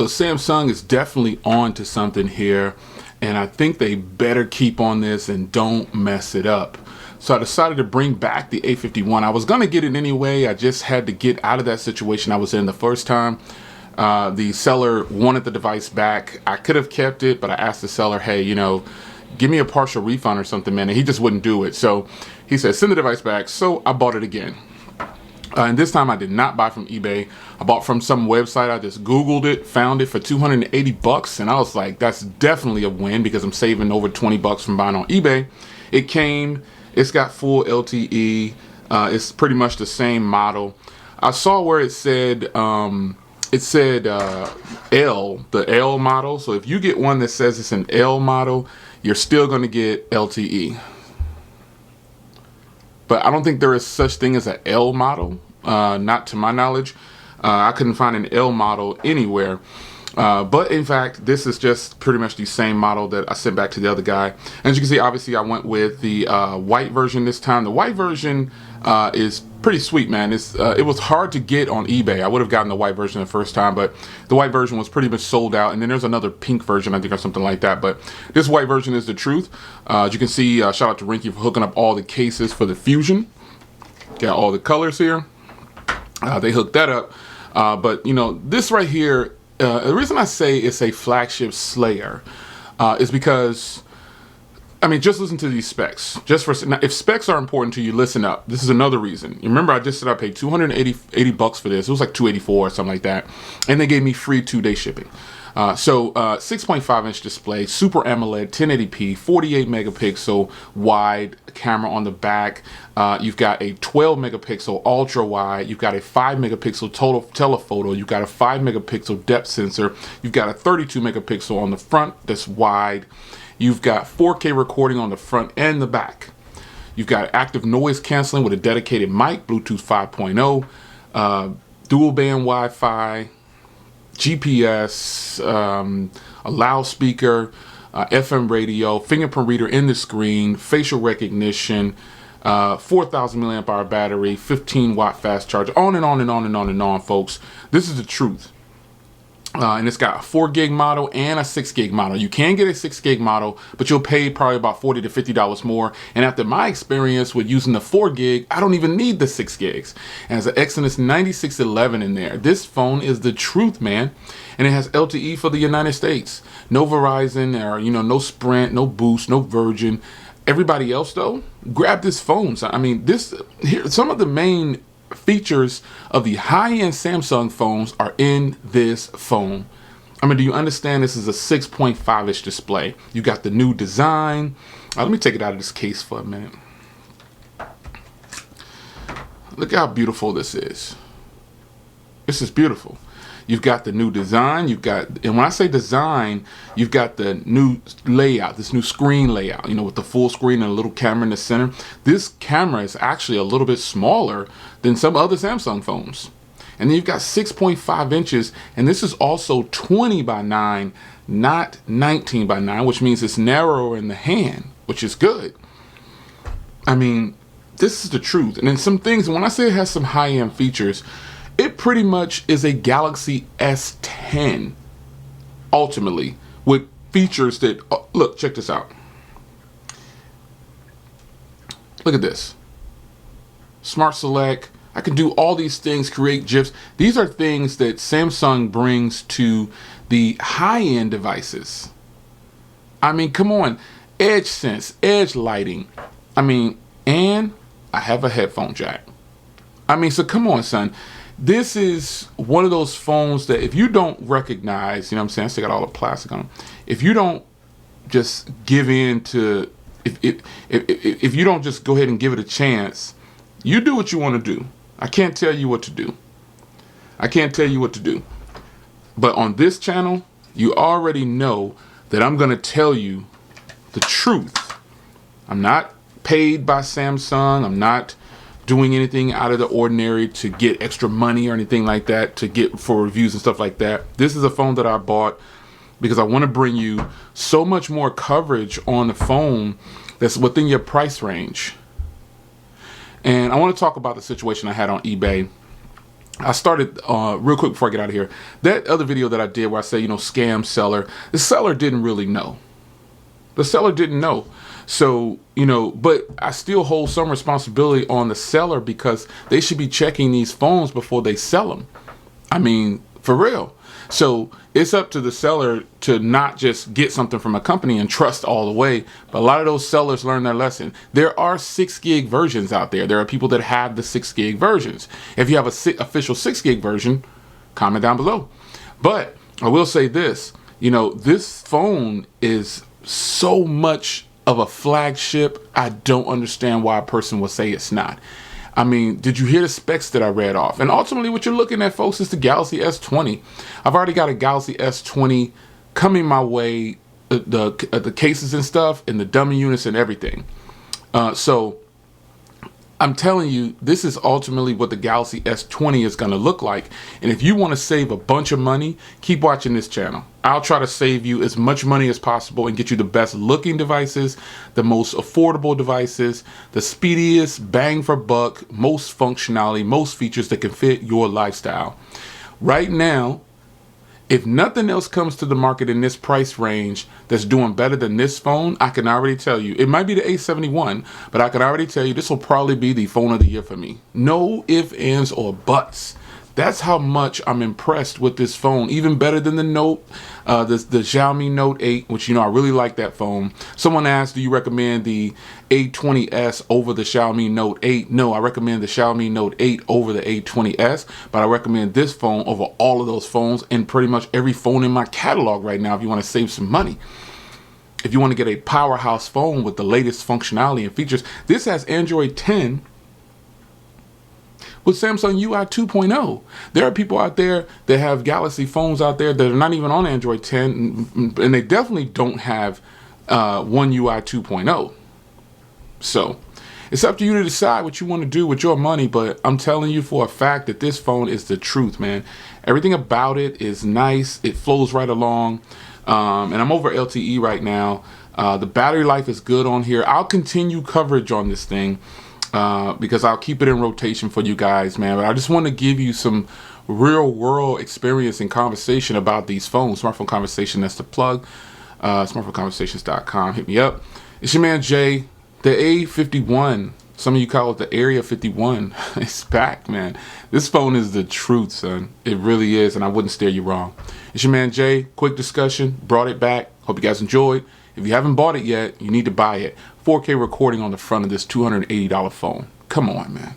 So Samsung is definitely on to something here, and I think they better keep on this and don't mess it up. So I decided to bring back the A51. I was gonna get it anyway. I just had to get out of that situation I was in the first time. The seller wanted the device back. I could have kept it, but I asked the seller, hey, you know, give me a partial refund or something, man, and he just wouldn't do it. So he said, send the device back. So I bought it again. And this time I did not buy from eBay. I bought from some website. I just Googled it, found it for 280 bucks. And I was like, that's definitely a win because I'm saving over 20 bucks from buying on eBay. It came, it's got full LTE. It's pretty much the same model. I saw where it said L, the L model. So if you get one that says it's an L model, you're still going to get LTE. But I don't think there is such thing as an L model, not to my knowledge. I couldn't find an L model anywhere. But in fact, this is just pretty much the same model that I sent back to the other guy. As you can see, obviously I went with the white version this time. The white version is pretty sweet, man. It was hard to get on eBay. I would have gotten the white version the first time, but the white version was pretty much sold out. And then there's another pink version, I think, or something like that. But this white version is the truth. As you can see, shout out to Rinky for hooking up all the cases for the Fusion. Got all the colors here. They hooked that up. But, you know, this right here, the reason I say it's a flagship slayer is because, I mean, just listen to these specs. Now, if specs are important to you, listen up. This is another reason. You remember, I just said I paid 280 bucks for this. It was like 284 or something like that, and they gave me free 2-day shipping. 6.5 inch display, Super AMOLED, 1080p, 48 megapixel wide camera on the back. You've got a 12 megapixel ultra wide. You've got a 5 megapixel total telephoto. You've got a 5 megapixel depth sensor. You've got a 32 megapixel on the front that's wide. You've got 4K recording on the front and the back. You've got active noise canceling with a dedicated mic, Bluetooth 5.0, dual band Wi-Fi, GPS, a loudspeaker, FM radio, fingerprint reader in the screen, facial recognition, 4,000 milliamp hour battery, 15 watt fast charge, on and on and on and on and on, folks. This is the truth. And it's got a 4 gig model and a 6 gig model. You can get a 6 gig model, but you'll pay probably about $40 to $50 more. And after my experience with using the 4 gig, I don't even need the 6 gigs. And it has an Exynos 9611 in there. This phone is the truth, man. And it has LTE for the United States. No Verizon, or, you know, no Sprint, no Boost, no Virgin. Everybody else, though, grab this phone. So, I mean, some of the main features of the high-end Samsung phones are in this phone. I mean, do you understand this is a 6.5 inch display? You got the new design. Let me take it out of this case for a minute. Look how beautiful this is. This is beautiful. You've got the new design. And when I say design, you've got the new layout, this new screen layout, you know, with the full screen and a little camera in the center. This camera is actually a little bit smaller than some other Samsung phones. And then you've got 6.5 inches, and this is also 20 by 9, not 19 by 9, which means it's narrower in the hand, which is good. I mean, this is the truth. And then some things, when I say it has some high-end features, it pretty much is a Galaxy S10, ultimately, with features that, look, check this out. Look at this. Smart Select. I can do all these things, create GIFs. These are things that Samsung brings to the high-end devices. I mean, come on. Edge Sense, edge lighting. I mean, and I have a headphone jack. I mean, so come on, son. This is one of those phones that if you don't recognize, you know what I'm saying, I still got all the plastic on them. If you don't just give in to, if you don't just go ahead and give it a chance, you do what you want to do. I can't tell you what to do. I can't tell you what to do. But on this channel, you already know that I'm going to tell you the truth. I'm not paid by Samsung. I'm not doing anything out of the ordinary to get extra money or anything like that, to get for reviews and stuff like that. This is a phone that I bought because I want to bring you so much more coverage on the phone that's within your price range. And I want to talk about the situation I had on eBay. I started real quick before I get out of here. That other video that I did where I say, scam seller, the seller didn't really know. The seller didn't know. So, but I still hold some responsibility on the seller because they should be checking these phones before they sell them. I mean, for real. So it's up to the seller to not just get something from a company and trust all the way. But a lot of those sellers learn their lesson. There are 6 gig versions out there. There are people that have the 6 gig versions. If you have a official 6 gig version, comment down below. But I will say this, this phone is so much of a flagship. I don't understand why a person would say it's not. I mean, did you hear the specs that I read off? And ultimately what you're looking at, folks, is the Galaxy S20. I've already got a Galaxy S20 coming my way, the cases and stuff, and the dummy units and everything. So I'm telling you, this is ultimately what the Galaxy S20 is going to look like. And if you want to save a bunch of money, keep watching this channel. I'll try to save you as much money as possible and get you the best looking devices, the most affordable devices, the speediest bang for buck, most functionality, most features that can fit your lifestyle. Right now, if nothing else comes to the market in this price range that's doing better than this phone, I can already tell you, it might be the A51, but I can already tell you this will probably be the phone of the year for me. No ifs, ands, or buts. That's how much I'm impressed with this phone. Even better than the Note, the Xiaomi Note 8, which, I really like that phone. Someone asked, do you recommend the A20s over the Xiaomi Note 8? No, I recommend the Xiaomi Note 8 over the A20s, but I recommend this phone over all of those phones and pretty much every phone in my catalog right now if you want to save some money. If you want to get a powerhouse phone with the latest functionality and features, this has Android 10 with Samsung UI 2.0. There are people out there that have Galaxy phones out there that are not even on Android 10, and they definitely don't have One UI 2.0. So it's up to you to decide what you want to do with your money, but I'm telling you for a fact that this phone is the truth, man. Everything about it is nice. It flows right along. And I'm over LTE right now. The battery life is good on here. I'll continue coverage on this thing. Because I'll keep it in rotation for you guys, man. But I just want to give you some real world experience and conversation about these phones. Smartphone Conversation, that's the plug. Smartphoneconversations.com. Hit me up. It's your man Jay. The A51, some of you call it the Area 51. It's back, man. This phone is the truth, son. It really is, and I wouldn't steer you wrong. It's your man Jay. Quick discussion. Brought it back. Hope you guys enjoyed. If you haven't bought it yet, you need to buy it. 4K recording on the front of this $280 phone. Come on, man.